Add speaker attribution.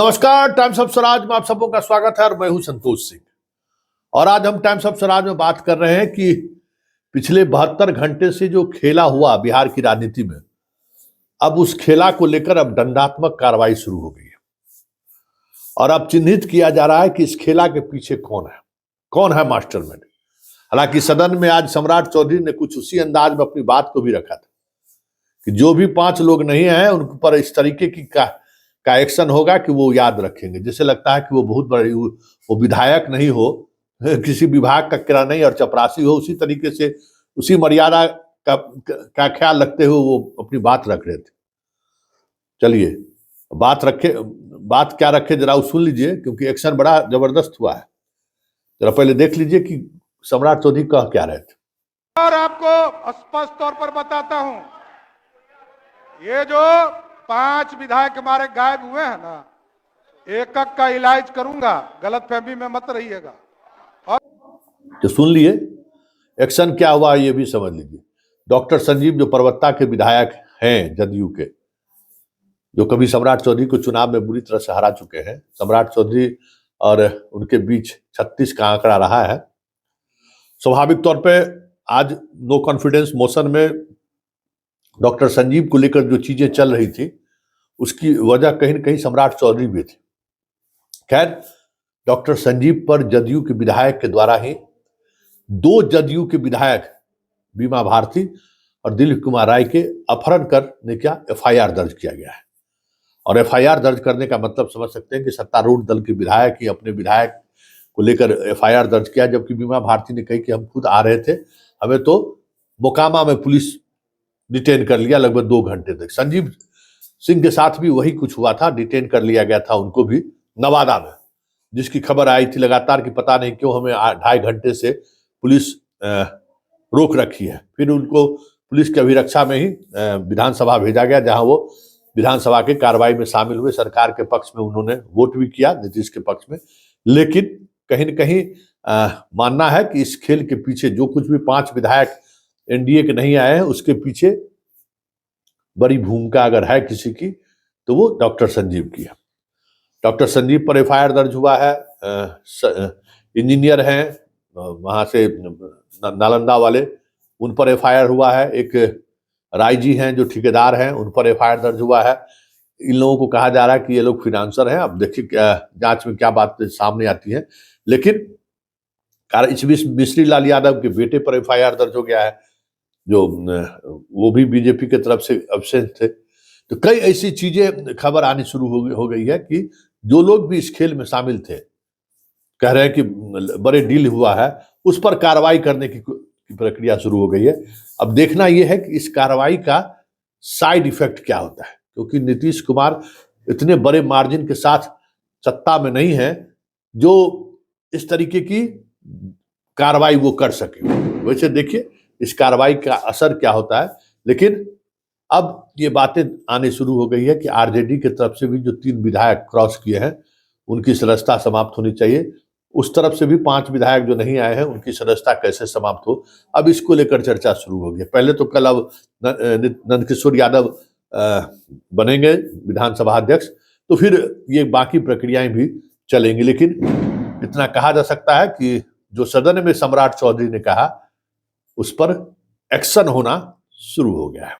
Speaker 1: नमस्कार, times of Swaraj में आप सबों का स्वागत है और मैं हूं संतोष सिंह। और आज हम टाइम्स ऑफ स्वराज में बात कर रहे हैं कि पिछले 72 घंटे से जो खेला हुआ बिहार की राजनीति में, अब उस खेला को लेकर अब दंडात्मक कार्रवाई शुरू हो गई है और अब चिन्हित किया जा रहा है कि इस खेला के पीछे कौन है मास्टरमाइंड। हालांकि सदन में आज सम्राट चौधरी ने कुछ उसी अंदाज में अपनी बात को भी रखा था कि जो भी 5 लोग नहीं हैं उन पर इस तरीके की का एक्शन होगा कि वो याद रखेंगे। जैसे लगता है कि वो बहुत बड़ी वो विधायक नहीं हो, किसी विभाग का किरा नहीं और चपरासी हो, उसी तरीके से उसी मर्यादा का ख्याल रखते हुए वो अपनी बात रख रहे थे। चलिए बात क्या रखे जरा वो सुन लीजिए, क्योंकि एक्शन बड़ा जबरदस्त हुआ है। जरा पहले देख लीजिए कि सम्राट चौधरी कह क्या रहे थे।
Speaker 2: और आपको स्पष्ट तौर पर बताता हूं, ये जो 5 विधायक हमारे गायब हुए हैं ना, एक का इलाज करूंगा, गलतफहमी में मत रहिएगा। और
Speaker 1: तो सुन लिए एक्शन क्या हुआ ये भी समझ लीजिए। डॉक्टर संजीव जो परबत्ता के विधायक हैं जदयू के, जो कभी सम्राट चौधरी को चुनाव में बुरी तरह से हरा चुके हैं। सम्राट चौधरी और उनके बीच 36 का आंकड़ा रहा है। स्वाभाविक तौर पे आज नो कॉन्फिडेंस मोशन में डॉक्टर संजीव को लेकर जो चीजें चल रही थी उसकी वजह कहीं न कहीं सम्राट चौधरी भी थे। खैर, डॉक्टर संजीव पर जदयू के विधायक के द्वारा ही 2 जदयू के विधायक बीमा भारती और दिलीप कुमार राय के अपहरण करने का एफआईआर दर्ज किया गया है। और एफआईआर दर्ज करने का मतलब समझ सकते हैं कि सत्तारूढ़ दल के विधायक ही अपने विधायक को लेकर एफआईआर दर्ज किया, जबकि बीमा भारती ने कही कि हम खुद आ रहे थे, हमें तो मोकामा में पुलिस डिटेन कर लिया लगभग 2 घंटे तक। संजीव सिंह के साथ भी वही कुछ हुआ था, डिटेन कर लिया गया था उनको भी नवादा में, जिसकी खबर आई थी लगातार कि पता नहीं क्यों हमें 2.5 घंटे से पुलिस रोक रखी है। फिर उनको पुलिस की अभिरक्षा में ही विधानसभा भेजा गया, जहां वो विधानसभा के कार्रवाई में शामिल हुए। सरकार के पक्ष में उन्होंने वोट भी किया, नीतीश के पक्ष में। लेकिन कहीं न कहीं मानना है कि इस खेल के पीछे जो कुछ भी 5 विधायक एनडीए के नहीं आए हैं, उसके पीछे बड़ी भूमिका अगर है किसी की तो वो डॉक्टर संजीव की है। डॉक्टर संजीव पर एफआईआर दर्ज हुआ है। इंजीनियर हैं वहां से नालंदा वाले, उन पर एफआईआर हुआ है। एक राय जी हैं जो ठेकेदार हैं, उन पर एफआईआर दर्ज हुआ है। इन लोगों को कहा जा रहा है कि ये लोग फिनांसर हैं। अब देखिए जांच में क्या बात सामने आती है। लेकिन इस बीच मिश्री लाल यादव के बेटे पर एफआईआर दर्ज हो गया है, जो वो भी बीजेपी की तरफ से एब्सेंट थे। तो कई ऐसी चीजें खबर आनी शुरू हो गई है कि जो लोग भी इस खेल में शामिल थे, कह रहे हैं कि बड़े डील हुआ है, उस पर कार्रवाई करने की प्रक्रिया शुरू हो गई है। अब देखना यह है कि इस कार्रवाई का साइड इफेक्ट क्या होता है, क्योंकि नीतीश कुमार इतने बड़े मार्जिन के साथ सत्ता में नहीं है जो इस तरीके की कार्रवाई वो कर सके। वैसे देखिए इस कार्रवाई का असर क्या होता है। लेकिन अब ये बातें आने शुरू हो गई है कि आरजेडी की तरफ से भी जो 3 विधायक क्रॉस किए हैं उनकी सदस्यता समाप्त होनी चाहिए। उस तरफ से भी 5 विधायक जो नहीं आए हैं उनकी सदस्यता कैसे समाप्त हो, अब इसको लेकर चर्चा शुरू हो गई। पहले तो कल अब नंदकिशोर यादव बनेंगे विधानसभा अध्यक्ष, तो फिर ये बाकी प्रक्रियाएं भी चलेंगी। लेकिन इतना कहा जा सकता है कि जो सदन में सम्राट चौधरी ने कहा उस पर एक्शन होना शुरू हो गया है।